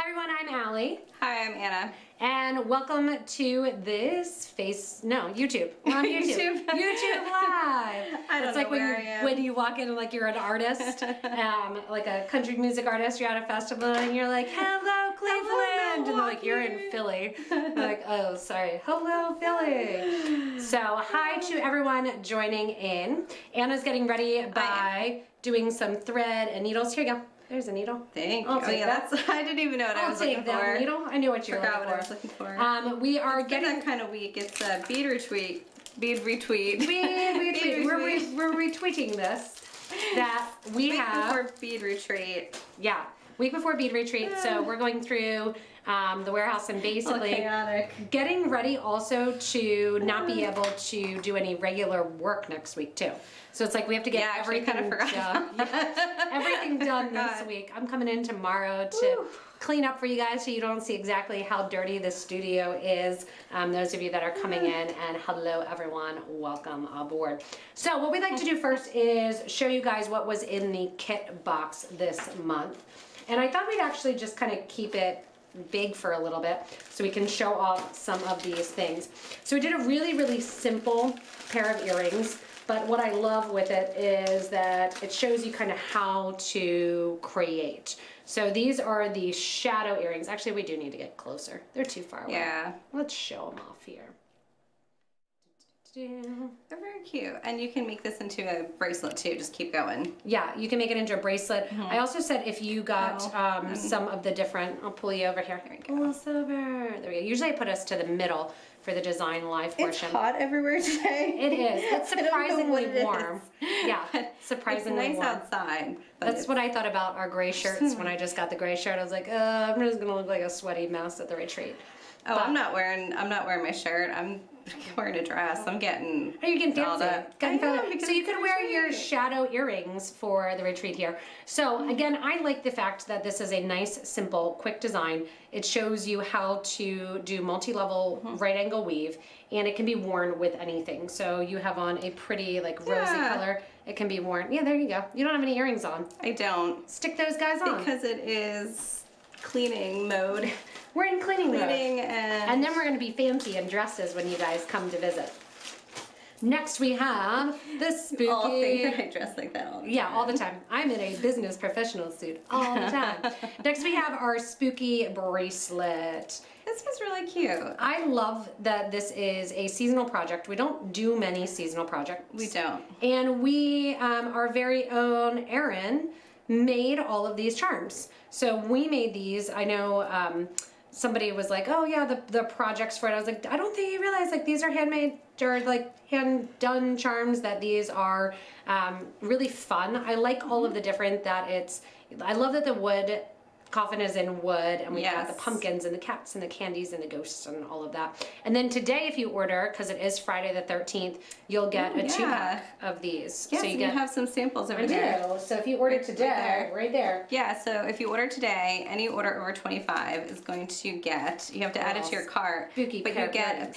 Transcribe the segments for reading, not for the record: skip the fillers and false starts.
Hi everyone, I'm Allie. Hi, I'm Anna. And welcome to this YouTube. We're on YouTube. YouTube Live. I don't it's like know where I am. when you walk in and like you're an artist, like a country music artist, you're at a festival and you're like, hello Cleveland! And they're like, you're in Philly. They're like, oh, sorry. Hello Philly. So hi to everyone joining in. Anna's getting ready by doing some thread and needles. Here you go. There's a needle. Thank you. I'll take that. I didn't even know what I was looking for. I'll take that needle. I knew what you were looking for. Forgot what I was looking for. We are It's getting that kind of week. It's a bead retweet. Bead retweet. Bead retweet. We're retweeting this. That we have. Week before bead retreat. Yeah. Week before bead retreat. So we're going through the warehouse and basically getting ready also to not be able to do any regular work next week too. So it's like we have to get everything done. Everything done this week. I'm coming in tomorrow to clean up for you guys so you don't see exactly how dirty the studio is. Those of you that are coming in, and hello everyone, welcome aboard. So what we'd like to do first is show you guys what was in the kit box this month. And I thought we'd actually just kind of keep it big for a little bit so we can show off some of these things. So we did a really simple pair of earrings. But what I love with it is that it shows you kind of how to create. So these are the shadow earrings. Actually, we do need to get closer. They're too far away. Yeah. Let's show them off here. They're very cute. And you can make this into a bracelet too. Just keep going. Yeah, you can make it into a bracelet. I also said if you got some of the different, I'll pull you over here. There we go. Over. There we go. Usually I put us to the middle for the design live portion. It's hot everywhere today. It is. It's surprisingly warm. Yeah, surprisingly it's nice warm. Outside. That's what I thought about our gray shirts when I just got the gray shirt. I was like, I'm just gonna look like a sweaty mess at the retreat. Oh, but I'm not wearing my shirt. I'm wearing a dress. I'm getting. Oh, you're getting fancy. So you could wear your retreat. shadow earrings for the retreat here. So again, I like the fact that this is a nice, simple, quick design. It shows you how to do multi-level right angle weave, and it can be worn with anything. So you have on a pretty like rosy color. It can be worn. Yeah, there you go. You don't have any earrings on. I don't. Stick those guys on. Because it is cleaning mode. We're in cleaning mode. And then we're going to be fancy in dresses when you guys come to visit. Next we have the spooky... All think that I dress like that all the time. Yeah, all the time. I'm in a business professional suit all the time. Next we have our spooky bracelet. This was really cute. I love that this is a seasonal project. We don't do many seasonal projects. We don't. And we, our very own Erin, made all of these charms. So we made these. I know somebody was like, oh yeah, the projects for it. I was like, I don't think you realize like these are handmade or like hand done charms, that these are really fun. I like all of the different I love that the wood coffin is in wood, and we've got the pumpkins and the cats and the candies and the ghosts and all of that. And then today, if you order, because it is Friday the 13th, you'll get a 2-pack of these. Yes, so you have some samples over there. So if you order today, right there. Yeah, so if you order today, any order over 25 is going to get, you have to add it to your cart, but you get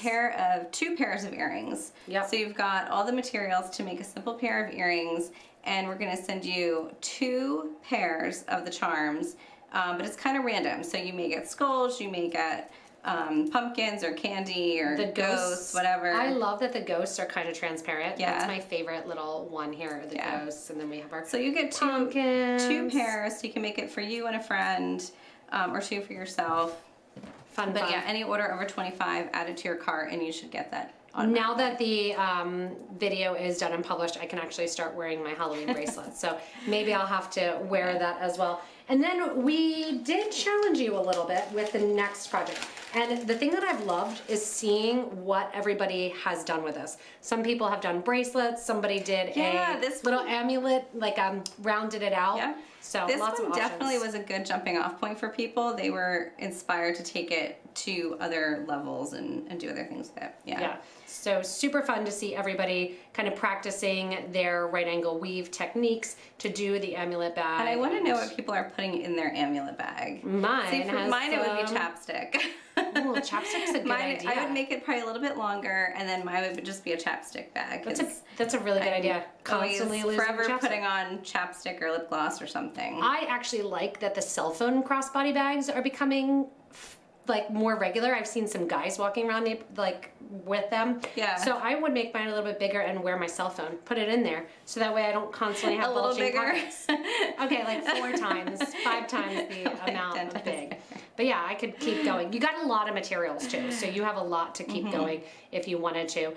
2 pairs of earrings. Yep. So you've got all the materials to make a simple pair of earrings, and we're going to send you 2 pairs of the charms. But it's kind of random. So you may get skulls, you may get pumpkins or candy or the ghosts, whatever. I love that the ghosts are kind of transparent. Yeah. That's my favorite little one here, the ghosts. And then we have our So you get two pairs, so you can make it for you and a friend, or 2 for yourself. But yeah, any order over 25, add it to your cart, and you should get that. Now that the video is done and published, I can actually start wearing my Halloween bracelet. So maybe I'll have to wear that as well. And then we did challenge you a little bit with the next project. And the thing that I've loved is seeing what everybody has done with this. Some people have done bracelets. Somebody did this little amulet, like rounded it out. Yeah. So this lots one of options. Definitely was a good jumping off point for people. They were inspired to take it to other levels and do other things with it. Yeah. So super fun to see everybody kind of practicing their right angle weave techniques to do the amulet bag. And I want to know what people are putting in their amulet bag. Mine it would be chapstick. Oh, chapstick's a good idea. I would make it probably a little bit longer, and then mine would just be a chapstick bag. That's a really good idea. Constantly losing forever chapstick. putting on chapstick or lip gloss or something. I actually like that the cell phone crossbody bags are becoming like more regular. I've seen some guys walking around like with them. Yeah. So I would make mine a little bit bigger and wear my cell phone. Put it in there so that way I don't constantly have bulging pockets. Okay, like 4 times, 5 times the amount of big. But yeah, I could keep going. You got a lot of materials too, so you have a lot to keep going if you wanted to.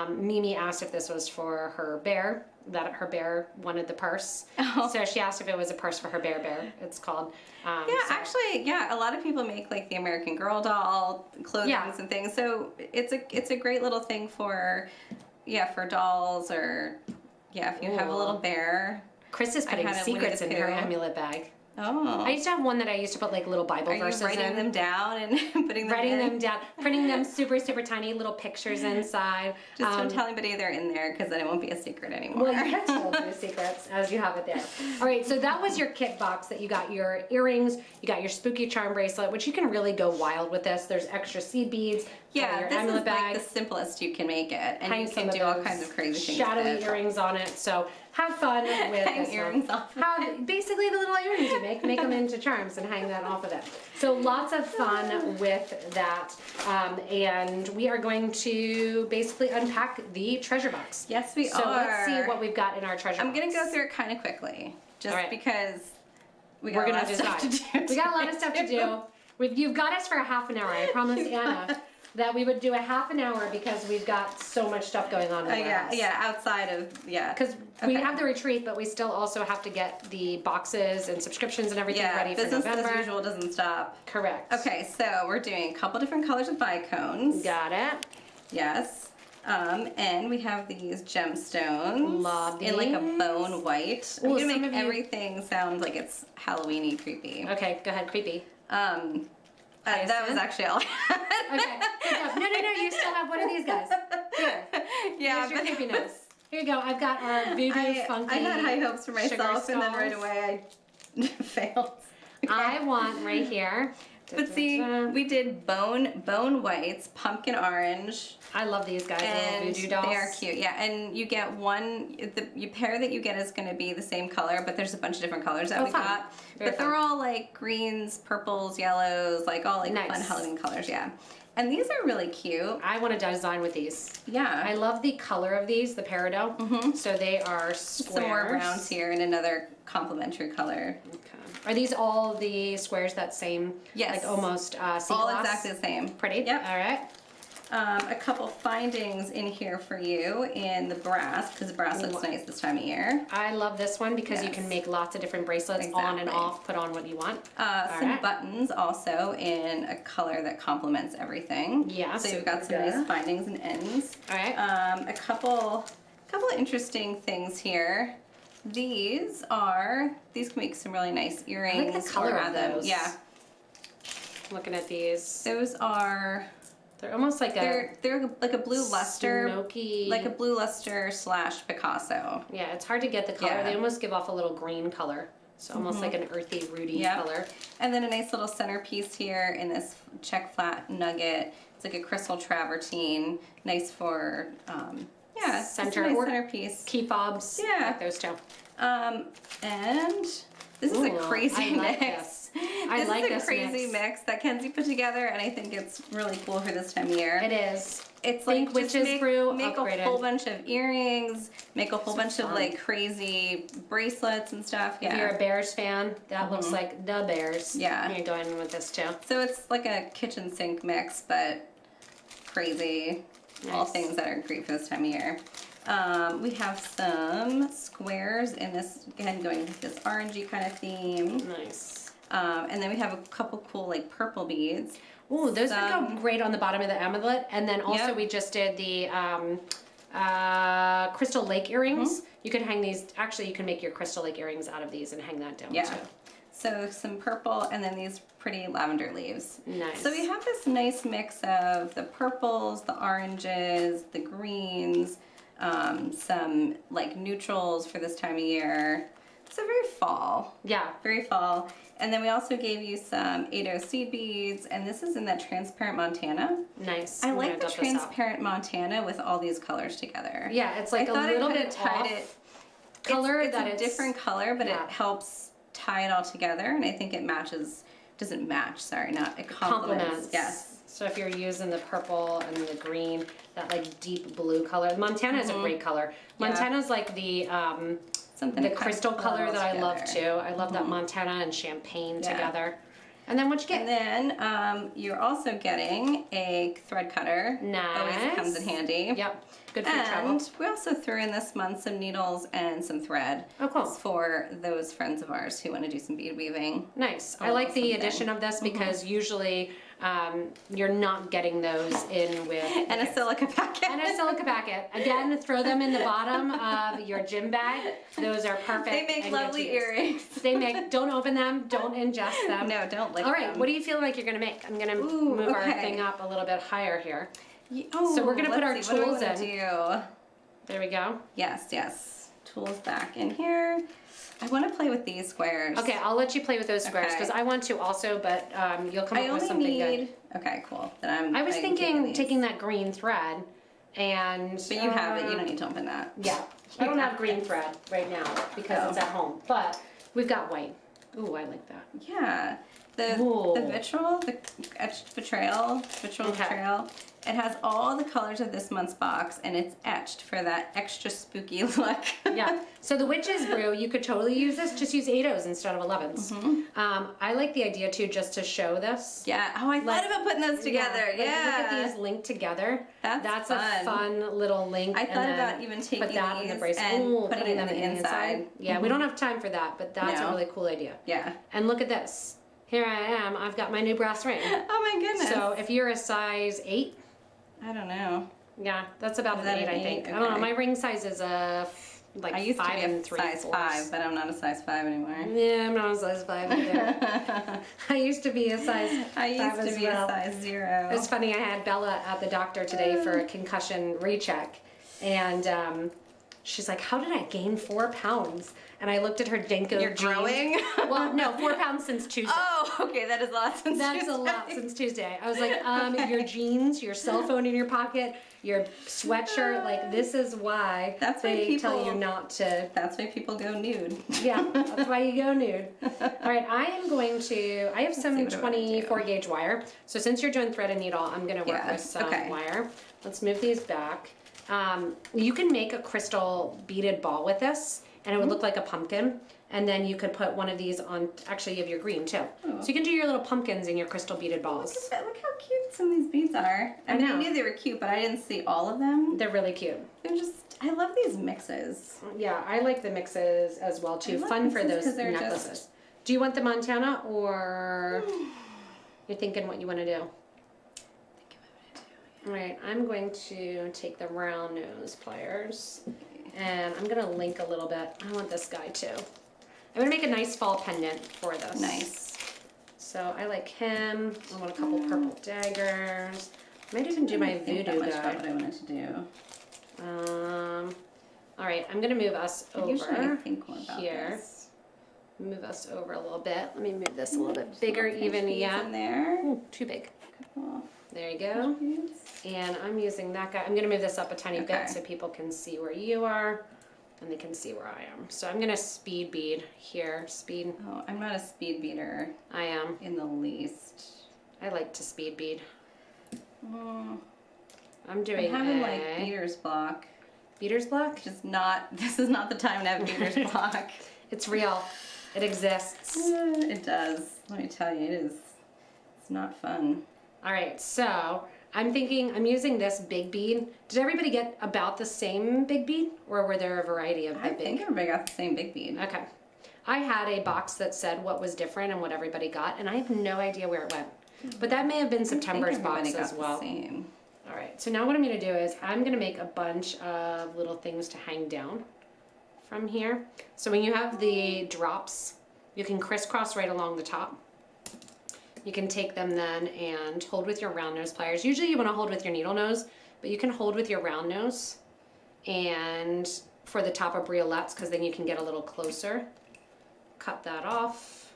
Mimi asked if this was for her bear. That her bear wanted the purse. Oh. So she asked if it was a purse for her bear, it's called. Actually, a lot of people make like the American Girl doll clothing and things. So it's a great little thing for dolls or if you have a little bear. Chris is putting secrets in her amulet bag. Oh. I used to have one that I used to put like little Bible verses in. Are you writing them down and putting them Writing them down, printing them super, super tiny little pictures inside. Just don't tell anybody they're in there because then it won't be a secret anymore. Well, you have told your secrets as you have it there. All right, so that was your kit box that you got your earrings, you got your spooky charm bracelet, which you can really go wild with this. There's extra seed beads. Yeah, your this amulet is bag. like the simplest you can make it. And you can some do all kinds of crazy things shadowy with it. earrings on it. So have fun with Hang this earrings one. off. Basically the little earrings you make them into charms and hang that off of it. So lots of fun with that. And we are going to basically unpack the treasure box. Yes, we are. So let's see what we've got in our treasure box. I'm going to go through it kind of quickly, just because we're going got a lot of stuff to do. We got a lot of stuff to do. You've got us for a half an hour. I promised Anna that we would do a half an hour because we've got so much stuff going on in the house. Outside of, Because we have the retreat, but we still also have to get the boxes and subscriptions and everything ready for November. Business as usual doesn't stop. Correct. Okay, so we're doing a couple different colors of bicones. Got it. Yes. And we have these gemstones. Love these. In like a bone white. I'm Ooh, going to make everything sound like it's Halloween-y creepy. Okay, go ahead, creepy. That was actually all I had. Okay. No, you still have one of these guys. Here. Yeah, Here's your creepiness. Here you go. I've got our voodoo funky. I had high hopes for myself, and then right away I failed. Okay. I want right here. But see, we did bone whites, pumpkin orange. I love these guys, and little voodoo dolls. They are cute, yeah. And you get one. The pair that you get is going to be the same color, but there's a bunch of different colors that we got. But they're all like greens, purples, yellows, like all like fun Halloween colors, yeah. And these are really cute. I want to design with these. Yeah. I love the color of these, the peridot. Mm-hmm. So they are squares. Some more browns here and another complementary color. Okay. Are these all the squares that same? Yes. Like almost sea glass? All exactly the same. Pretty? Yep. All right. A couple findings in here for you in the brass, because the brass looks nice this time of year. I love this one because you can make lots of different bracelets on and off, put on what you want. Some buttons also in a color that complements everything. Yeah. So you've got some nice findings and ends. All right. A couple of interesting things here. These can make some really nice earrings. I like the color of them. Yeah. Looking at these. Those are. They're almost like they're like a blue luster, smoky, like a blue luster / Picasso. Yeah, it's hard to get the color. Yeah. They almost give off a little green color, so almost like an earthy, rooty color. And then a nice little centerpiece here in this check flat nugget. It's like a crystal travertine, nice for center nice centerpiece. Key fobs. Yeah, like those two. And this is a crazy mix. I like this this crazy mix that Kenzie put together, and I think it's really cool for this time of year. It is. It's like witch's brew make upgraded. a whole bunch of earrings, make a whole bunch of like crazy bracelets and stuff. Yeah. If you're a Bears fan, that looks like the Bears. Yeah. I'm gonna go in with this too. So it's like a kitchen sink mix, but crazy. Nice. All things that are great for this time of year. We have some squares in this, again, going with this orangey kind of theme. Nice. And then we have a couple cool like purple beads. Ooh, those would go great on the bottom of the amulet. And then also we just did the Crystal Lake earrings. You can hang these, actually you can make your Crystal Lake earrings out of these and hang that down too. So some purple and then these pretty lavender leaves. Nice. So we have this nice mix of the purples, the oranges, the greens, some like neutrals for this time of year, So very fall. Yeah. Very fall. And then we also gave you some 80 seed beads, and this is in that transparent Montana. Nice. I like the transparent Montana with all these colors together. Yeah, it's like a little bit off color. It's a different color, but it helps tie it all together, and I think it matches. Doesn't match. Sorry, not it complements. Yes. So if you're using the purple and the green, that like deep blue color. Montana is a great color. Montana's like the crystal color that I love too. I love that Montana and champagne together. And then what you get? And then you're also getting a thread cutter. Nice. Always comes in handy. Yep. Good for travel. And we also threw in this month some needles and some thread. Oh, cool. For those friends of ours who want to do some bead weaving. Nice. I like the addition of this because usually you're not getting those in with... And a silica packet. And a silica packet. Again, throw them in the bottom of your gym bag. Those are perfect. They make lovely earrings. Don't open them. Don't ingest them. No, don't lick them. All right, what do you feel like you're going to make? I'm going to move our thing up a little bit higher here. So we're going to put our tools in. There we go. Yes, yes. Tools back in here. I want to play with these squares. Okay, I'll let you play with those squares because I want to also, but you'll come up with something good. Okay, cool. Then I was thinking taking that green thread and... But you have it. You don't need to open that. Yeah. I don't have green thread right now because it's at home, but we've got white. Ooh, I like that. Yeah. The vitriol, the etched vitriol, it has all the colors of this month's box, and it's etched for that extra spooky look. Yeah. So the Witch's Brew, you could totally use this. Just use 8s instead of 11s. I like the idea too, just to show this. Yeah. Oh, I thought about putting those together. Yeah. Look at these linked together. That's a fun little link. I thought about even taking these that in the bracelet and putting them inside. Yeah, we don't have time for that, but that's a really cool idea. Yeah. And look at this. Here I am. I've got my new brass ring. Oh my goodness. So if you're a size 8. I don't know. Yeah, that's about an 8, I think. Okay. I don't know. My ring size is like I used 5 to be and 3/4. size 5, but I'm not a size 5 anymore. Yeah, I'm not a size 5 either. I used to be a size 5 as well. A size 0. It's funny. I had Bella at the doctor today for a concussion recheck, and she's like, "How did I gain 4 pounds?" And I looked at her Dinko You're jeans. growing? Well, no, 4 pounds since Tuesday. Oh, okay, that is a lot since That's Tuesday. a lot since Tuesday. I was like, your jeans, your cell phone in your pocket, your sweatshirt, like this is why they tell you not to. That's why people go nude. Yeah, that's why you go nude. All right, I have some 24 gauge wire. So since you're doing thread and needle, I'm gonna work with some wire. Let's move these back. You can make a crystal beaded ball with this, and it would look like a pumpkin. And then you could put one of these on, actually you have your green too. Oh. So you can do your little pumpkins in your crystal beaded balls. Look how cute some of these beads are. I mean, I knew they were cute, but I didn't see all of them. They're really cute. They're just, I love these mixes. Yeah, I like the mixes as well too. Fun for those necklaces. Do you want the Montana or you're thinking what you want to do? All right, I'm going to take the round nose pliers and I'm going to link a little bit. I want this guy too. I'm going to make a nice fall pendant for this. Nice. So I like him. I want a couple purple daggers. I might even do my voodoo guy. That's what I wanted to do. All right, I'm going to move us over I think more about here. This. Move us over a little bit. Let me move this a little bit bigger even. Yeah. In there. Ooh, too big. Cool. There you go. And I'm using that guy. I'm going to move this up a tiny bit so people can see where you are and they can see where I am. So I'm going to speed bead here. Speed. Oh, I'm not a speed beader. I am. In the least. I like to speed bead. Oh, I'm doing I'm having like beater's block. Beater's block? This is not the time to have beater's block. It's real. It exists. It does. Let me tell you, it's not fun. All right, so I'm using this big bead. Did everybody get about the same big bead, or were there a variety of the big? I think everybody got the same big bead. Okay. I had a box that said what was different and what everybody got, and I have no idea where it went. But that may have been September's box as well. Same. All right, so now what I'm going to do is I'm going to make a bunch of little things to hang down from here. So when you have the drops, you can crisscross right along the top. You can take them then and hold with your round nose pliers. Usually you want to hold with your needle nose, but you can hold with your round nose and for the top of briolets because then you can get a little closer. cut that off.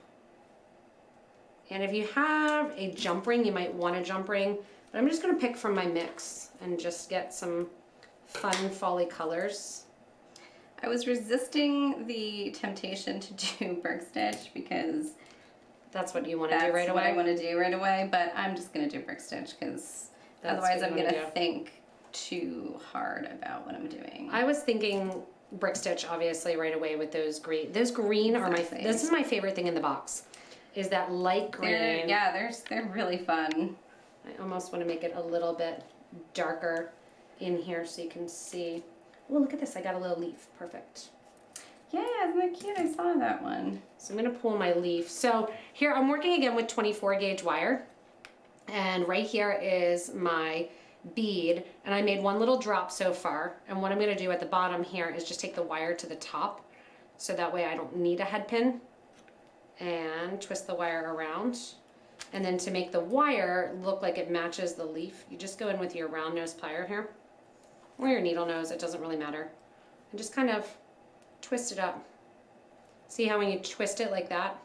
And if you have a jump ring, you might want a jump ring, but I'm just gonna pick from my mix and just get some fun folly colors. I was resisting the temptation to do brick stitch because that's what you want to do right away. That's what I want to do right away, but I'm just gonna do brick stitch because otherwise I'm gonna think too hard about what I'm doing. I was thinking brick stitch obviously right away with those green. Those green are this is my favorite thing in the box. Is that light green. They're really fun. I almost want to make it a little bit darker in here so you can see. Oh, look at this. I got a little leaf. Perfect. Yeah, isn't that cute? I saw that one. So I'm going to pull my leaf. So here I'm working again with 24 gauge wire. And right here is my bead. And I made one little drop so far. And what I'm going to do at the bottom here is just take the wire to the top. So that way I don't need a head pin. And twist the wire around. And then to make the wire look like it matches the leaf, you just go in with your round nose plier here, or your needle nose, it doesn't really matter. And just kind of twist it up. See how when you twist it like that,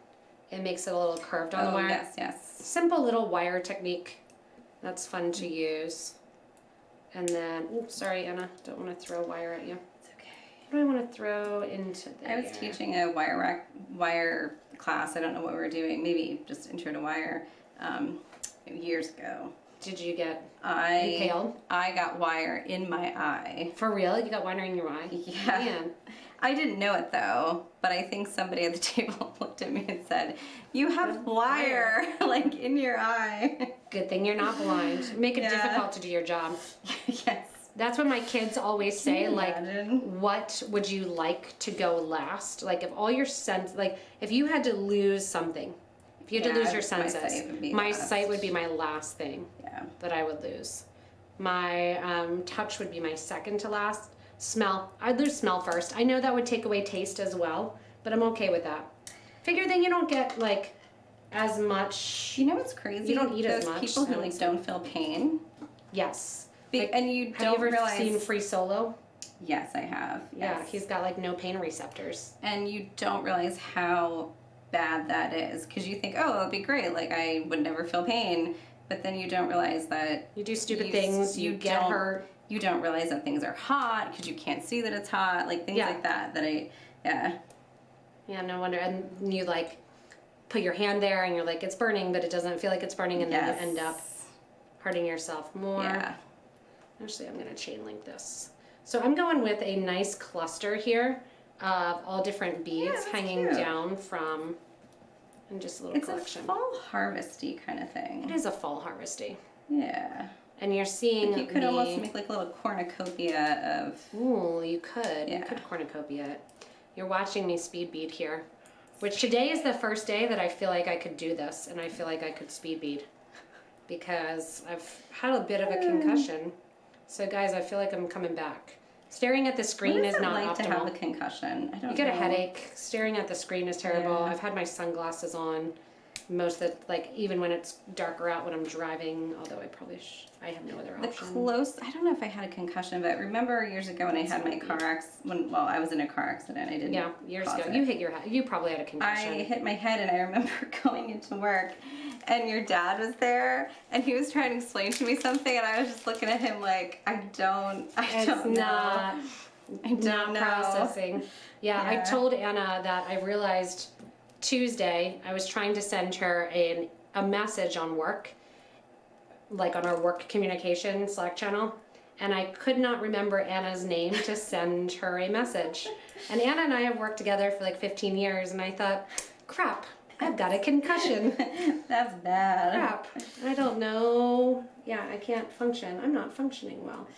it makes it a little curved on the wire? Yes, yes. Simple little wire technique. That's fun to use. And then, oops, sorry Anna, don't want to throw a wire at you. What do I want to throw into there? I was teaching a wire class. I don't know what we were doing. Maybe just intro to wire years ago. Did you get impaled? I got wire in my eye. For real? You got wire in your eye? Yeah. Man. I didn't know it though, but I think somebody at the table looked at me and said, "You have wire like in your eye." Good thing you're not blind. Make it difficult to do your job. Yes. That's what my kids always say, like, what would you like to go last? Like, if all your like, if you had to lose something, if you had to lose your senses, my sight would be my last thing that I would lose. My touch would be my second to last. Smell, I'd lose smell first. I know that would take away taste as well, but I'm okay with that. Figure then you don't get, like, as much. You know what's crazy? You don't eat as much. Those people who, like, don't feel pain. Yes. Like, and you don't realize. Have you ever seen Free Solo? Yes, I have. Yes. Yeah, he's got like no pain receptors. And you don't realize how bad that is because you think, oh, that'll be great. Like I would never feel pain, but then you don't realize that you do stupid things. You get hurt. You don't realize that things are hot because you can't see that it's hot. Like things like that. Yeah, no wonder. And you like put your hand there and you're like, it's burning, but it doesn't feel like it's burning, and then you end up hurting yourself more. Yeah. Actually, I'm going to chain link this. So I'm going with a nice cluster here of all different beads hanging down from, and just a little collection. It's a fall harvesty kind of thing. It is a fall harvesty. Yeah. And you're seeing like you could almost make like a little cornucopia of... Ooh, you could. Yeah. You could cornucopia it. You're watching me speed bead here, which today is the first day that I feel like I could do this, and I feel like I could speed bead because I've had a bit of a concussion. So guys, I feel like I'm coming back. Staring at the screen is not optimal. What is it like to have a concussion? I don't know. You get a headache. Staring at the screen is terrible. Yeah. I've had my sunglasses on most of the, like, even when it's darker out when I'm driving, although I have no other option. I don't know if I had a concussion, but remember years ago when I had my car accident, well, I was in a car accident. I didn't. Yeah, years ago. You hit your head. You probably had a concussion. I hit my head, and I remember going into work, and your dad was there, and he was trying to explain to me something, and I was just looking at him like, I don't know. Processing. Yeah, I told Anna that I realized Tuesday I was trying to send her a message on work, like on our work communication Slack channel, and I could not remember Anna's name to send her a message. And Anna and I have worked together for like 15 years, and I thought, crap, I've got a concussion. That's bad. Crap. I don't know. Yeah, I can't function. I'm not functioning well.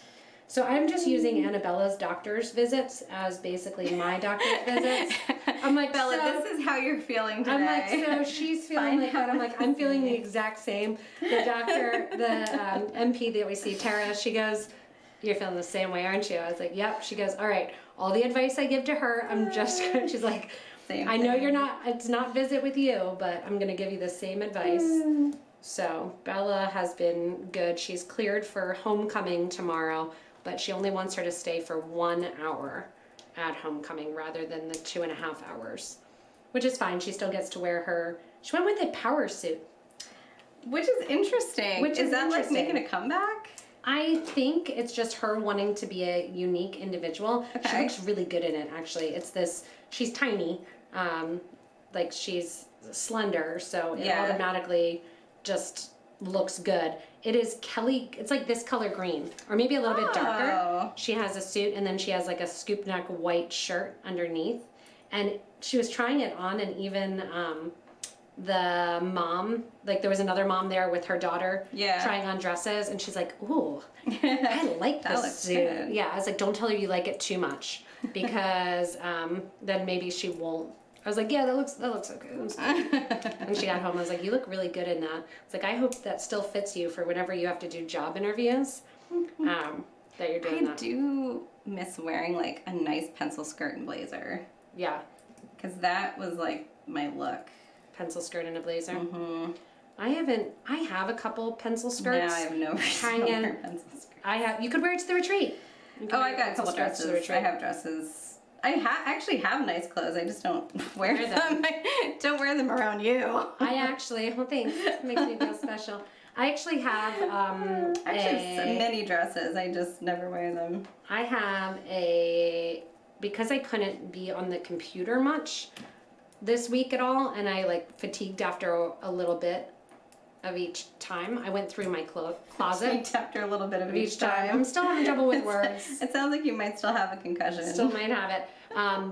So I'm just using Annabella's doctor's visits as basically my doctor's visits. I'm like, Bella, this is how you're feeling today. I'm like, so she's feeling like that. I'm like, I'm feeling the exact same. The doctor, the MP that we see, Tara, she goes, you're feeling the same way, aren't you? I was like, yep. She goes, all right, all the advice I give to her, I'm just, she's like, I know you're not, it's not visit with you, but I'm going to give you the same advice. So Bella has been good. She's cleared for homecoming tomorrow, but she only wants her to stay for 1 hour at homecoming rather than the 2.5 hours. which is fine. She still gets to wear her, she went with a power suit. Which is interesting. Is that like making a comeback? I think it's just her wanting to be a unique individual. Okay. She looks really good in it, actually. It's this, she's tiny, like she's slender, so it automatically just looks good. It is Kelly, it's like this color green, or maybe a little bit darker. She has a suit, and then she has like a scoop neck white shirt underneath. And she was trying it on, and even the mom, like there was another mom there with her daughter trying on dresses, and she's like, ooh, I like this suit. Good. Yeah, I was like, don't tell her you like it too much, because then maybe she won't. I was like, yeah, that looks okay. When she got home, I was like, you look really good in that. It's like, I hope that still fits you for whenever you have to do job interviews, that you're doing that. I do miss wearing like a nice pencil skirt and blazer. Yeah. Because that was like my look. Pencil skirt and a blazer. Mm-hmm. I have a couple pencil skirts. No, I have no reason to wear pencil skirts. You could wear it to the retreat. I got a couple dresses. I have dresses. I actually have nice clothes. I just don't wear them. I don't wear them around you. Well, thanks. It makes me feel special. I actually have many dresses. I just never wear them. I have because I couldn't be on the computer much this week at all, and I like fatigued after a little bit of each time. I went through my closet. Fatigued after a little bit of each time. I'm still having trouble with words. It sounds like you might still have a concussion. Still might have it.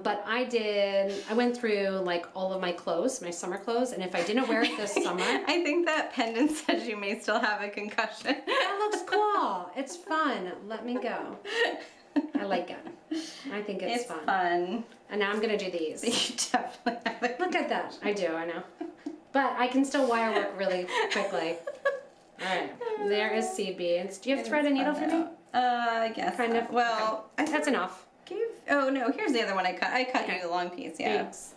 But I went through like all of my clothes, my summer clothes, and if I didn't wear it this summer. I think that pendant says you may still have a concussion. That looks cool. It's fun. Let me go. I like it. I think it's fun. And now I'm going to do these. You definitely have a Look at that. I do, I know. But I can still wire work really quickly. All right. There is seed beads. Do you have thread and needle for me? I guess. Kind of. Well, okay. That's enough. Oh, no. Here's the other one I cut. I cut you the long piece, yeah. Thanks.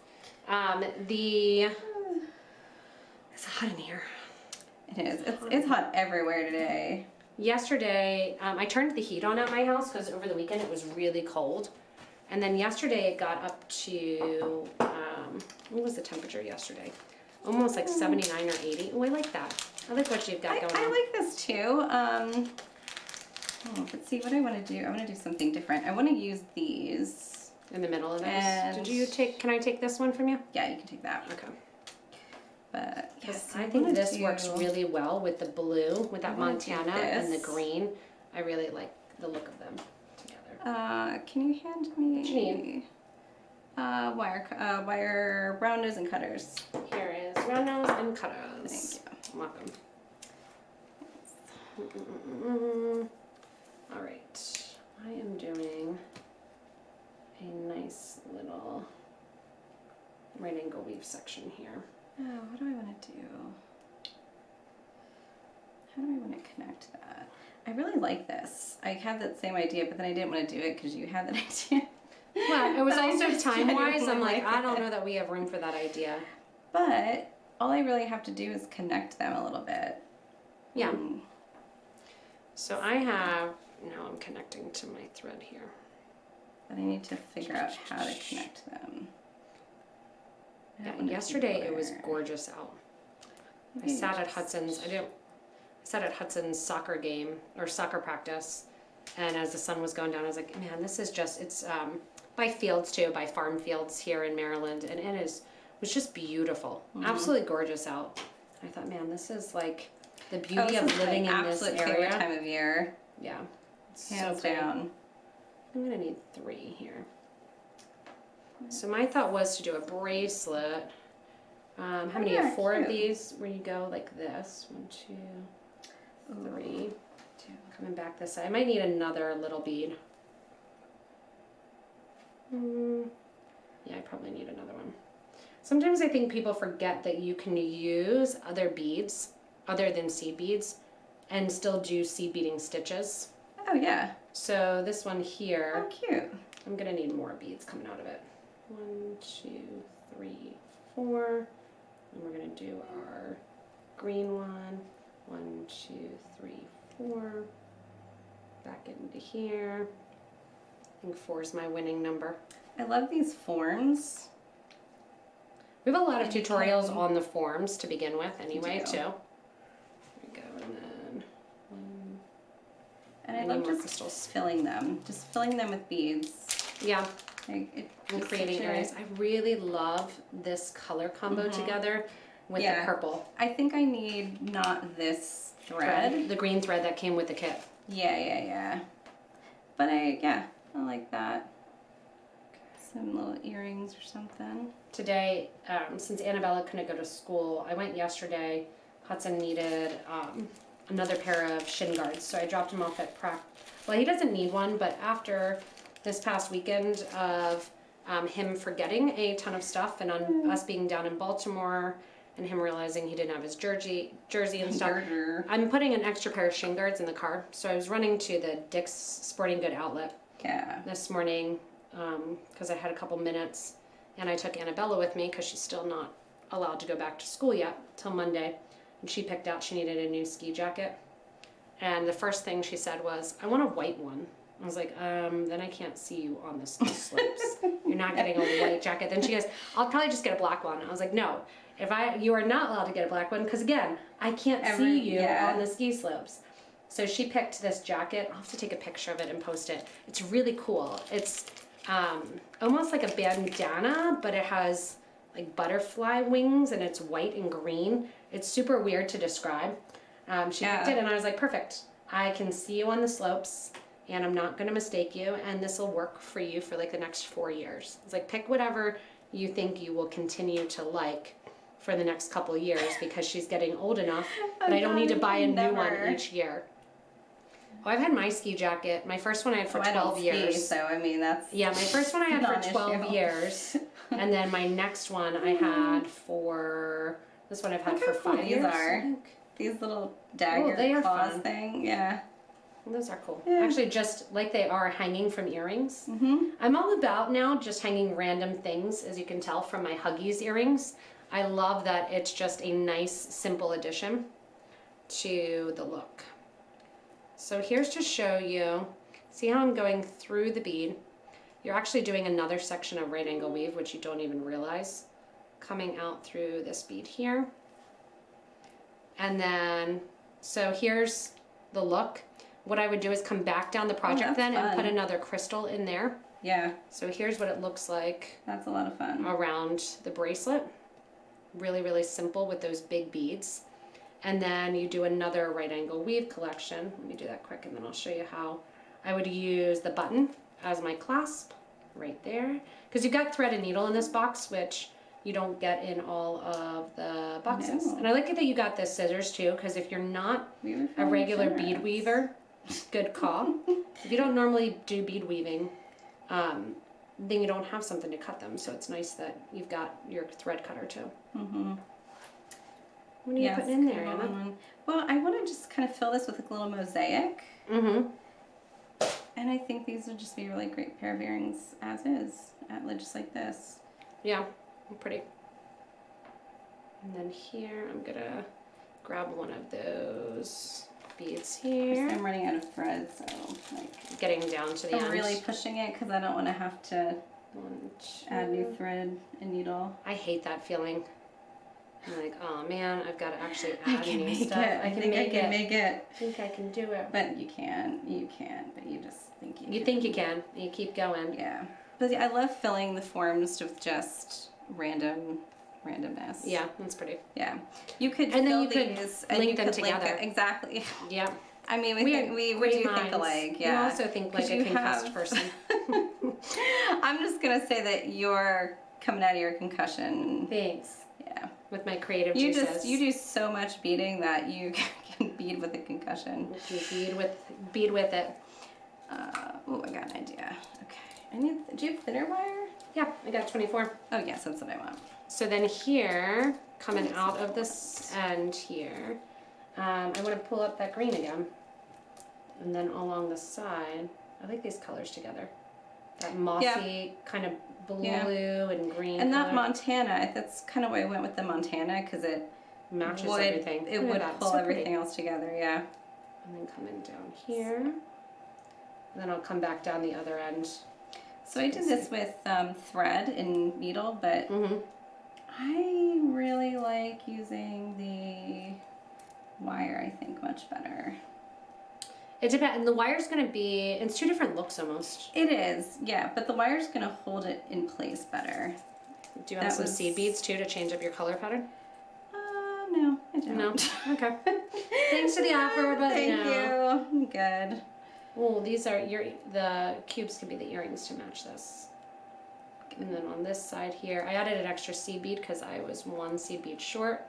It's hot in here. It is. It's hot everywhere today. Yesterday, I turned the heat on at my house because over the weekend it was really cold. And then yesterday it got up to, what was the temperature yesterday? Almost like 79 or 80. Oh, I like that. I like what you've got going on. I like this too. Let's see what I want to do. I want to do something different. I want to use these. In the middle of those? Can I take this one from you? Yeah, you can take that. Okay. But yes, I think this works really well with the blue, with that Montana and the green. I really like the look of them together. Can you hand me? What do you need? Wire round nose and cutters. Here is round nose and cutters. Thank you. Welcome. All right, I am doing a nice little right angle weave section here. Oh, what do I want to do? How do I want to connect that? I really like this. I had that same idea, but then I didn't want to do it because you had that idea. Well, it was also time-wise. I'm like, I don't know that we have room for that idea. But all I really have to do is connect them a little bit. Yeah. So now I'm connecting to my thread here. But I need to figure out how to connect them. Yeah, yesterday it was gorgeous out. I sat at Hudson's. I sat at Hudson's soccer game or soccer practice, and as the sun was going down, I was like, man, this is just. It's by fields too, by farm fields here in Maryland, and it was just beautiful, absolutely gorgeous out. I thought, man, this is like the beauty of living in this area. Absolute favorite time of year. Yeah, hands down. I'm gonna need 3 here. So my thought was to do a bracelet. How many? 4 of these where you go like this. 1, 2, 3. Coming back this side. I might need another little bead. Yeah, I probably need another one. Sometimes I think people forget that you can use other beads other than seed beads and still do seed beading stitches. Oh yeah. So this one here. Oh cute. I'm gonna need more beads coming out of it. 1, 2, 3, 4. And we're gonna do our green one. 1, 2, 3, 4. Back into here. I think 4 is my winning number. I love these forms. We have a lot of tutorials on the forms to begin with anyway, too. There we go, and then... and I love just filling them with beads. Yeah. Like, and creating areas. I really love this color combo together with the purple. I think I need not this thread. The green thread that came with the kit. Yeah. But I like that. Some little earrings or something. Today, since Annabella couldn't go to school, I went yesterday. Hudson needed another pair of shin guards, so I dropped him off at Well, he doesn't need one, but after this past weekend of him forgetting a ton of stuff and on us being down in Baltimore and him realizing he didn't have his jersey and stuff, I'm putting an extra pair of shin guards in the car. So I was running to the Dick's Sporting Good outlet this morning because I had a couple minutes, and I took Annabella with me because she's still not allowed to go back to school yet till Monday, and she picked out she needed a new ski jacket, and the first thing she said was, I want a white one. I was like, then I can't see you on the ski slopes. You're not getting a white jacket. Then she goes, I'll probably just get a black one. I was like, no, you are not allowed to get a black one because again, I can't see you on the ski slopes. So she picked this jacket. I'll have to take a picture of it and post it. It's really cool. It's almost like a bandana, but it has like butterfly wings and it's white and green. It's super weird to describe. She picked it and I was like, perfect. I can see you on the slopes. And I'm not going to mistake you, and this will work for you for like the next 4 years. It's like, pick whatever you think you will continue to like for the next couple of years, because she's getting old enough that I don't need to buy a new one each year. Oh, I've had my ski jacket. My first one I had for 12 years. Ski, so I mean, that's my first one I had for 12 years. And then my next one I had for, this one I've had for 5 years. These little dagger claws thing. Yeah. Those are cool. Actually, just like they are hanging from earrings. I'm all about now just hanging random things, as you can tell from my Huggies earrings. I love that it's just a nice, simple addition to the look. So here's to show you, see how I'm going through the bead? You're actually doing another section of right angle weave, which you don't even realize, coming out through this bead here. And then, so here's the look. What I would do is come back down the project and put another crystal in there. Yeah. So here's what it looks like. That's a lot of fun. Around the bracelet. Really, really simple with those big beads. And then you do another right angle weave collection. Let me do that quick and then I'll show you how I would use the button as my clasp right there. Because you've got thread and needle in this box, which you don't get in all of the boxes. No. And I like it that you got the scissors too, because if you're not a regular bead weaver, good call. If you don't normally do bead weaving, then you don't have something to cut them. So it's nice that you've got your thread cutter too. What are you putting in there, Anna? Well, I want to just kind of fill this with a little mosaic. And I think these would just be a really great pair of earrings as is, just like this. Yeah, pretty. And then here, I'm gonna grab one of those beads here. I'm running out of thread, so like getting down to the end. I'm really pushing it because I don't want to have to add new thread and needle. I hate that feeling. I'm like, oh man, I've got to actually add new stuff. I can make it. I think I can do it. But you can, but you just think you can. You think you can. You keep going. Yeah. But I love filling the forms with just randomness. Yeah, that's pretty. Yeah. You could and then you these could link them together. Exactly. Yeah. I mean, we do think alike. Yeah. You also think like a concussed person. I'm just going to say that you're coming out of your concussion. Thanks. Yeah. With my creative juices. You do so much beading that you can bead with a concussion. You bead with it. Oh, I got an idea. Okay. Do you have thinner wire? Yeah, I got 24. Oh, yes, that's what I want. So then here, coming out of this end here, I want to pull up that green again. And then along the side, I like these colors together. That mossy kind of blue and green. And that Montana, that's kind of why I went with the Montana, because it matches everything. It would pull everything else together, yeah. And then coming down here. And then I'll come back down the other end. So I did this with thread and needle, but I really like using the wire, I think, much better. It depends. And the wire's going to be, it's two different looks almost. It is, yeah, but the wire's going to hold it in place better. Do you want some seed beads too to change up your color pattern? No, I don't. No? Okay. Thanks for the offer, but Thank you. I'm good. Oh, these are the cubes could be the earrings to match this. And then on this side here, I added an extra seed bead because I was one seed bead short.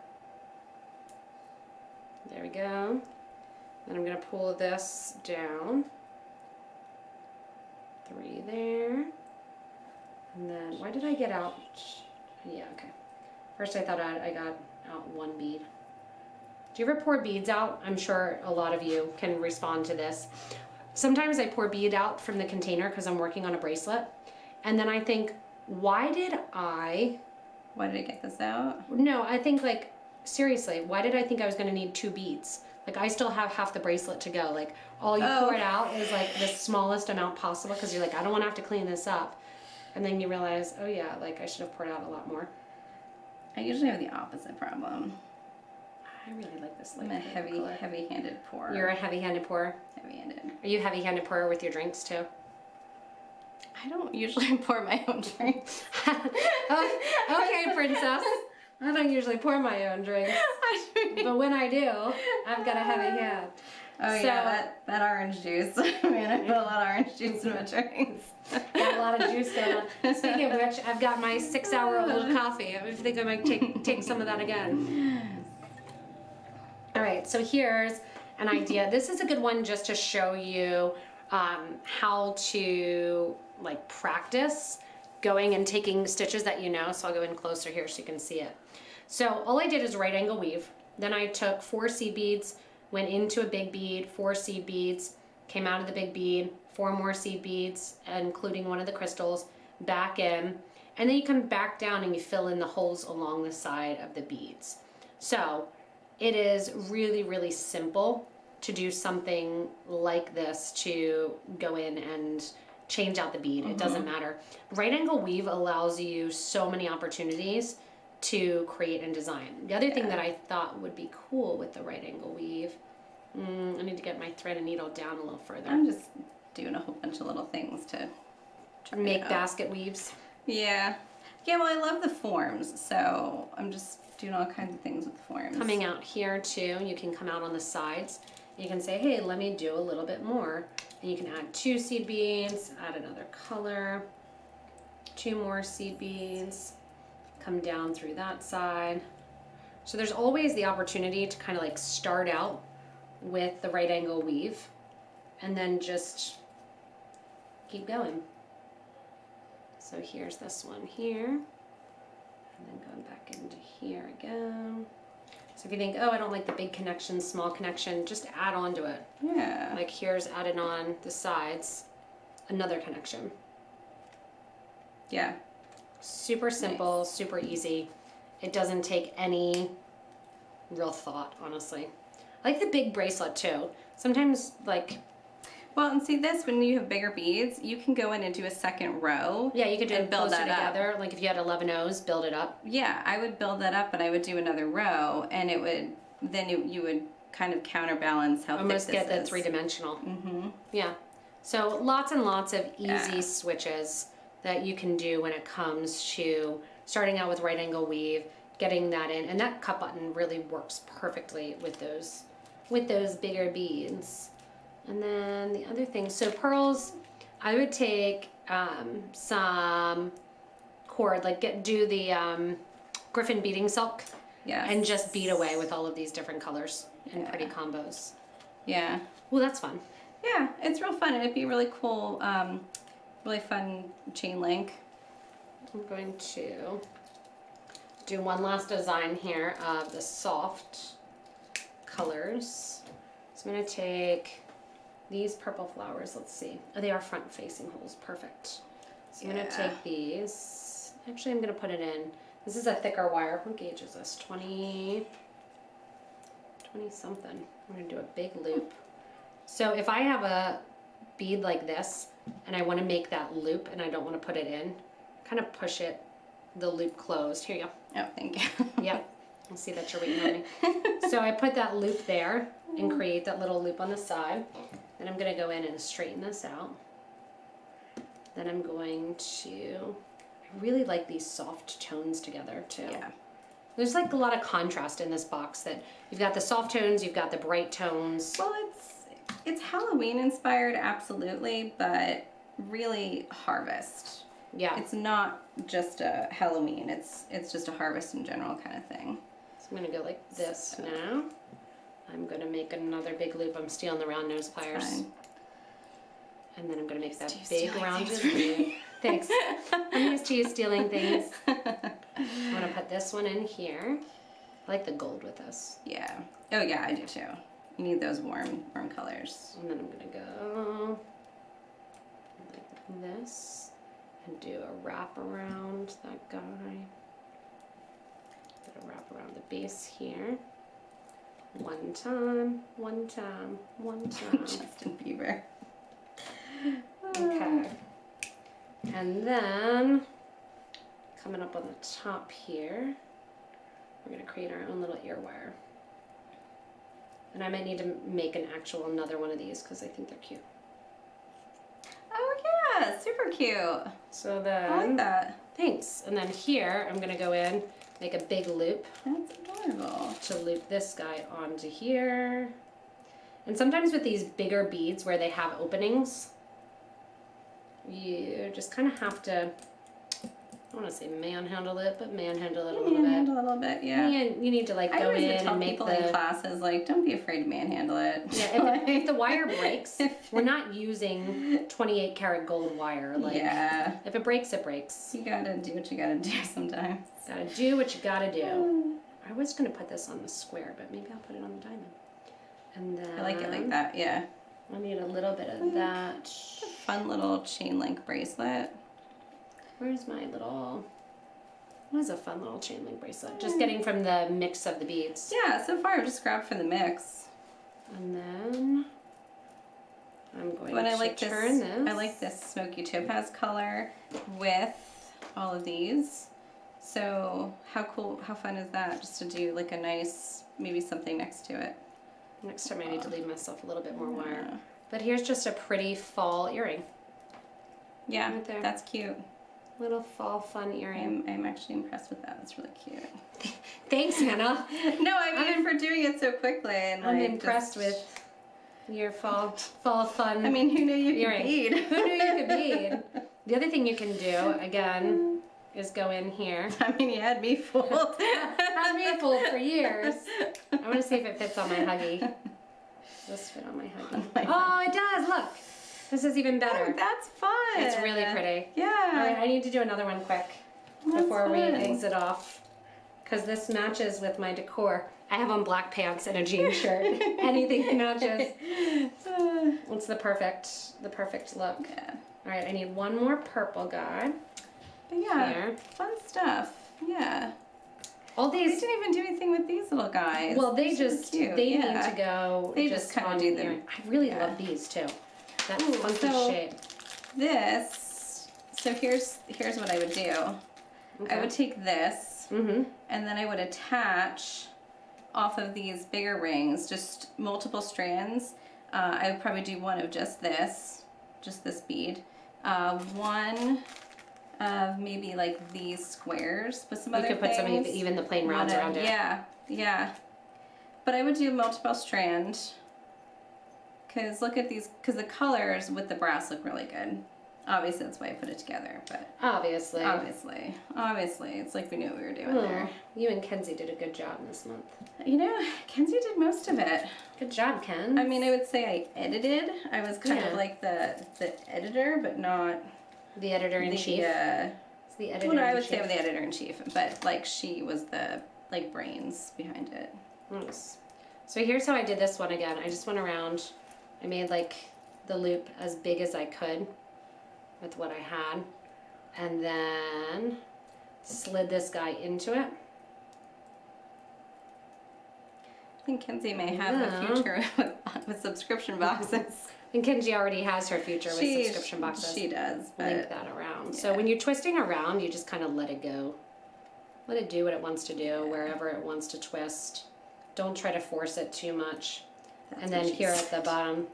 There we go. Then I'm going to pull this down. 3 there. And then, why did I get out? Yeah, okay. First I thought I got out 1 bead. Do you ever pour beads out? I'm sure a lot of you can respond to this. Sometimes I pour bead out from the container because I'm working on a bracelet. And then I think, why did I get this out? No, I think like, seriously, why did I think I was going to need 2 beads? Like I still have half the bracelet to go. Like all you pour it out is like the smallest amount possible because you're like, I don't want to have to clean this up. And then you realize, oh yeah, like I should have poured out a lot more. I usually have the opposite problem. I really like this. I'm a heavy-handed pourer. You're a heavy-handed pourer? Heavy-handed. Are you heavy-handed pourer with your drinks too? I don't usually pour my own drinks. Oh, okay, princess. I don't usually pour my own drinks. But when I do, I've got a heavy hand. Oh so, yeah, that orange juice. Man, I put a lot of orange juice in my drinks. Got a lot of juice going on. Speaking of which, I've got my 6-hour-old coffee. I think I might take some of that again. All right, so here's an idea. This is a good one just to show you how to like practice going and taking stitches that you know. So I'll go in closer here so you can see it. So all I did is right angle weave. Then I took 4 seed beads, went into a big bead, 4 seed beads, came out of the big bead, 4 more seed beads, including one of the crystals, back in, and then you come back down and you fill in the holes along the side of the beads. So it is really, really simple to do something like this, to go in and change out the bead. It doesn't matter. Right angle weave allows you so many opportunities to create and design. The other thing that I thought would be cool with the right angle weave, I need to get my thread and needle down a little further. I'm just doing a whole bunch of little things to make basket weaves. Yeah. Yeah, well, I love the forms, so I'm just doing all kinds of things with the forms. Coming out here too, you can come out on the sides. You can say, hey, let me do a little bit more. And you can add 2 seed beads, add another color, 2 more seed beads, come down through that side. So there's always the opportunity to kind of like start out with the right angle weave and then just keep going. So here's this one here, and then going back into here again. So if you think, oh, I don't like the big connection, small connection, just add on to it. Yeah. Like here's added on the sides, another connection. Yeah. Super simple, super easy. It doesn't take any real thought, honestly. I like the big bracelet too. Sometimes like... Well, and see this, when you have bigger beads, you can go in and do a second row. Yeah, you could do it build closer that together. up. Like if you had 11 O's, build it up. Yeah, I would build that up and I would do another row, and it would, then you would kind of counterbalance how almost thick this get is. the 3-dimensional. Yeah. So lots and lots of easy switches that you can do when it comes to starting out with right angle weave, getting that in, and that cut button really works perfectly with those bigger beads. And then the other thing, so pearls, I would take some cord, like do the Griffin beading silk, and just bead away with all of these different colors and pretty combos. Yeah. Well, that's fun. Yeah, it's real fun, and it'd be really cool, really fun chain link. I'm going to do one last design here of the soft colors. So I'm going to take these purple flowers, let's see. Oh, they are front facing holes, perfect. So I'm going to take these. Actually, I'm going to put it in. This is a thicker wire. What gauge is this? 20 something. I'm going to do a big loop. So if I have a bead like this and I want to make that loop and I don't want to put it in, kind of push it the loop closed. Here you go. Oh, thank you. Yep. I'll see that you're waiting on me. So I put that loop there and create that little loop on the side. And I'm going to go in and straighten this out. Then I'm going to, I really like these soft tones together too. Yeah. There's like a lot of contrast in this box that you've got the soft tones, you've got the bright tones. Well, it's Halloween inspired, absolutely, but really harvest. Yeah. It's not just a Halloween, it's just a harvest in general kind of thing. So I'm going to go like this now. I'm going to make another big loop. I'm stealing the round nose pliers. Fine. And then I'm going to make that big rounded loop. Thanks. I'm used to you stealing things. I'm going to put this one in here. I like the gold with this. Yeah. Oh yeah, I do too. You need those warm colors. And then I'm going to go like this and do a wrap around that guy. Get a wrap around the base here. One time, one time, one time. Justin Bieber. Okay. And then, coming up on the top here, we're going to create our own little ear wire. And I might need to make another one of these because I think they're cute. Oh yeah, super cute. So then, I like that. Thanks. And then here, I'm going to go in, make a big loop. That's adorable. To loop this guy onto here. And sometimes with these bigger beads where they have openings, you just kind of have to, I don't want to say manhandle it, but manhandle it a little bit. Manhandle a little bit, yeah. And you need to like go in and make people in classes like, don't be afraid to manhandle it. Yeah, if the wire breaks, we're not using 28 karat gold wire. Like, yeah. If it breaks, it breaks. You gotta do what you gotta do sometimes. Gotta do what you gotta do. I was gonna put this on the square, but maybe I'll put it on the diamond. And then I like it like that, yeah. I need a little bit of that. Fun little chain link bracelet. Where's my little, what is a fun little chain link bracelet? Just getting from the mix of the beads. Yeah, so far I've just grabbed from the mix. And then I'm going to like turn this. I like this smoky topaz color with all of these. So how cool, how fun is that? Just to do like a nice, maybe something next to it. Next time I need to leave myself a little bit more wire. But here's just a pretty fall earring. Yeah, right there. That's cute. Little fall fun earring. I'm actually impressed with that. That's really cute. Thanks, Hannah. No, I mean for doing it so quickly. And I'm impressed with your fall fun. I mean, who knew you could bead? Who knew you could bead? The other thing you can do again is go in here. I mean, you had me fooled. Had me fooled for years. I want to see if it fits on my Huggy. Does this fit on my Huggy? Oh, it does. Look. This is even better. Oh, that's fun. It's really pretty. Yeah. All right, I need to do another one quick before we exit off, because this matches with my decor. I have on black pants and a jean shirt. Anything matches. It's the perfect look. Yeah. All right, I need one more purple guy. But yeah, here. fun stuff. Yeah. All these. We didn't even do anything with these little guys. Well, they They're just cute. they need to go. They just kind of do them. I really love these too. That funky shape. This. So here's what I would do. Okay. I would take this, and then I would attach off of these bigger rings, just multiple strands. I would probably do one of just this bead. One of maybe like these squares with some other things. You could put some even the plain rounds around it. Yeah, yeah. But I would do multiple strand. Because look at these, because the colors with the brass look really good. Obviously, that's why I put it together, but... Obviously, it's like we knew what we were doing there. You and Kenzie did a good job this month. You know, Kenzie did most of it. Good job, Ken. I mean, I would say I edited. I was kind of like the editor, but not... The editor-in-chief? It's the editor-in-chief. Well, I would say I'm the editor-in-chief, but, like, she was the, like, brains behind it. Nice. So here's how I did this one again. I just went around... I made like the loop as big as I could with what I had, and then slid this guy into it. I think Kenzie may have a future with subscription boxes. And Kenji already has her future with subscription boxes. She does. Link that around. Yeah. So when you're twisting around, you just kind of let it go. Let it do what it wants to do, wherever it wants to twist. Don't try to force it too much. And then here at the bottom.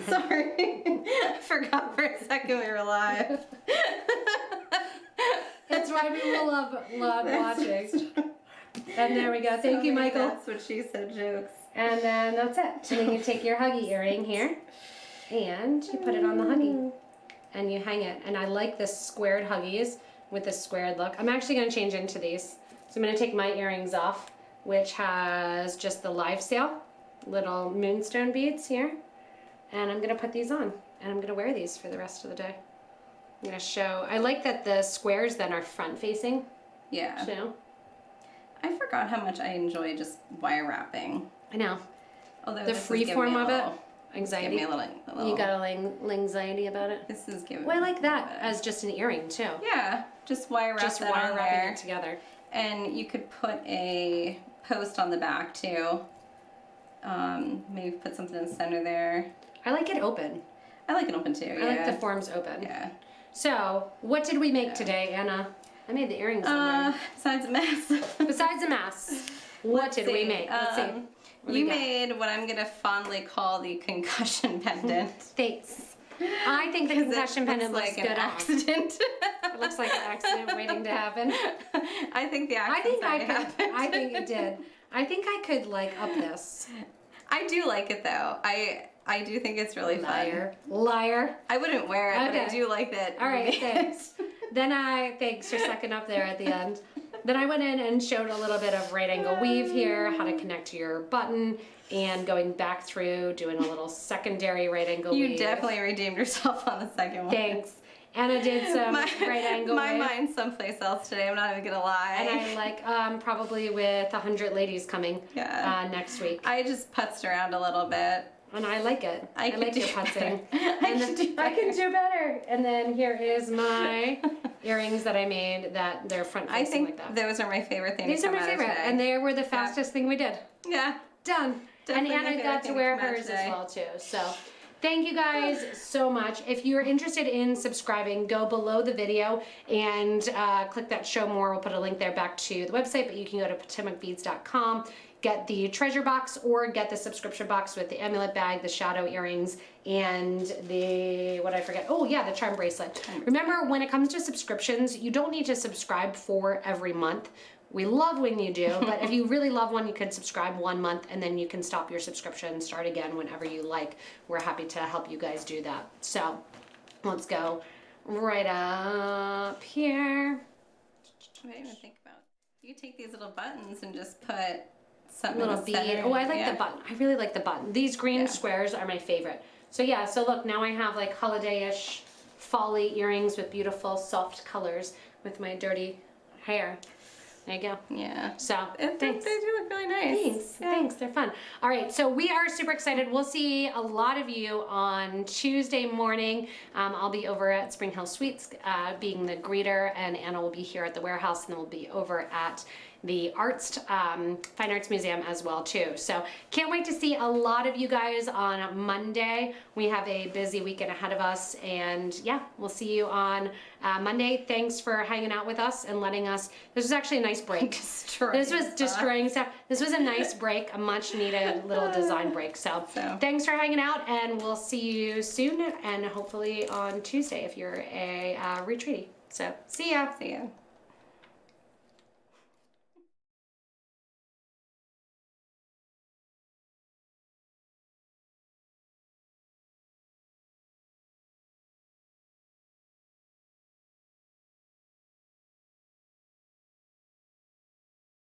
Sorry. I forgot for a second we were live. That's why people love watching. And there we go. Thank you, Michael. That's what she said, jokes. And then that's it. And then you take your Huggy earring here and you put it on the Huggy. And you hang it. And I like the squared Huggies with the squared look. I'm actually going to change into these. So I'm going to take my earrings off, which has just the live sale little moonstone beads here. And I'm going to put these on. And I'm going to wear these for the rest of the day. I'm going to show. I like that the squares then are front facing. Yeah. Too. I forgot how much I enjoy just wire wrapping. I know. Although the free form of it. Anxiety. Give me a little. You got a anxiety about it? This is giving Well, I like that as just an earring too. Yeah. Just wire wrap just that wire on wrapping there. it together. And you could put a post on the back too. Maybe put something in the center there. I like it open. I like it open too, yeah. I like the forms open. Yeah. So, what did we make today, Anna? I made the earrings. Besides a mess. Besides a mess. What did we make? Let's see. You made what I'm going to fondly call the concussion pendant. Thanks. I think the concussion pendant looks like good an accident. It looks like an accident waiting to happen. I think the accident happened. I think it did. I think I could like up this. I do like it though. I do think it's really fun. Liar. I wouldn't wear it, but I do like that. All right, thanks. Thanks for sucking up there at the end. Then I went in and showed a little bit of right angle weave here, how to connect to your button, and going back through, doing a little secondary right angle weave. You definitely redeemed yourself on the second one. Thanks. Anna did some right angle My weave. mind's someplace else today, I'm not even gonna lie. And I like probably with 100 ladies coming next week. I just putzed around a little bit. And I like it. I like your putzing. I can do better. And then here is my earrings that I made that they're front facing like that. Those are my favorite things. These are my favorite. And they were the fastest thing we did. Yeah. Done. Definitely and Anna got to wear hers as well too. So thank you guys so much. If you're interested in subscribing, go below the video and click that show more. We'll put a link there back to the website, but you can go to Potomacbeads.com. Get the treasure box or get the subscription box with the amulet bag, the shadow earrings, and the, what did I forget? Oh yeah, the charm bracelet. Remember, when it comes to subscriptions, you don't need to subscribe for every month. We love when you do, but if you really love one, you can subscribe 1 month and then you can stop your subscription, start again whenever you like. We're happy to help you guys do that. So let's go right up here. I didn't even think about it. You take these little buttons and just put something little bead. Oh, I like the button. I really like the button. These green squares are my favorite. So yeah, so look, now I have like holiday-ish, fall-y earrings with beautiful soft colors with my dirty hair. There you go. Yeah. So thanks. They do look really nice. Thanks. Thanks. They're fun. All right. So we are super excited. We'll see a lot of you on Tuesday morning. I'll be over at Spring Hill Suites being the greeter, and Anna will be here at the warehouse, and then we'll be over at the Fine Arts Museum as well too. So can't wait to see a lot of you guys on Monday. We have a busy weekend ahead of us, and yeah, we'll see you on Monday. Thanks for hanging out with us and letting us. This was actually a nice break. This was destroying stuff. This was a nice break, a much needed little design break. So thanks for hanging out, and we'll see you soon, and hopefully on Tuesday if you're a retreaty. So see ya. See ya.